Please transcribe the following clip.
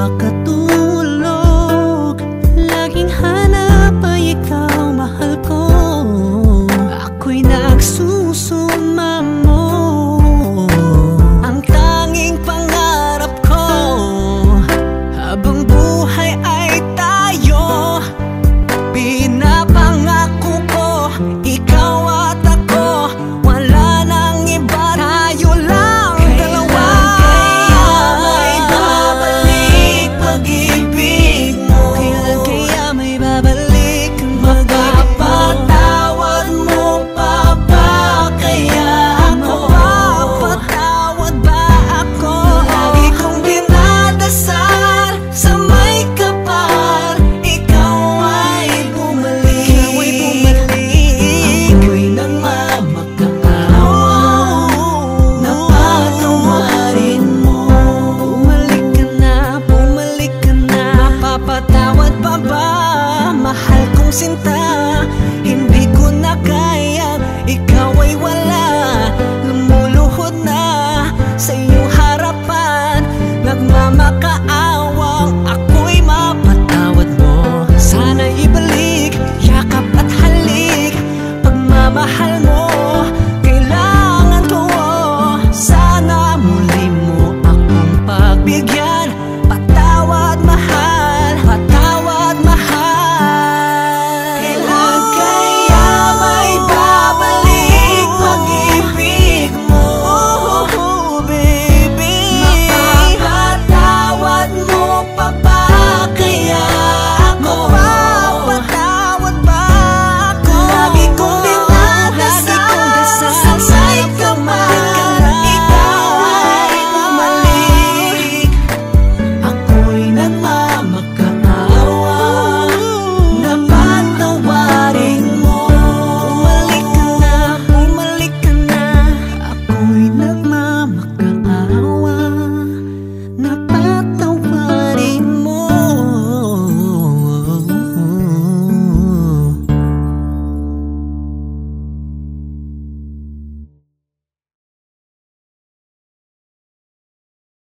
makatulog. Laging hanap ay ikaw, mahal ko. Ako'y nagsusuma mo. Ang tanging pangarap ko habang buhay ay tayo. Pinapangako ko, ikaw at ako, wala nang iba, tayo lang dalawa. Kailan kaya may babalik ang pag-ibig mo? Mapapatawad mo pa ba kaya ako? Mapapatawad ba ako? Lagi kong dinadasal sa may kapal, ikaw ay bumalik. Ako'y nagmamakaawa na patawarin mo. Bumalik ka na, mapapatawad pa ba? Mahal kong sinta, hindi ko na kaya, ikaw ay wala. Lumuluhod na sa iyong harapan, nagmamakaawa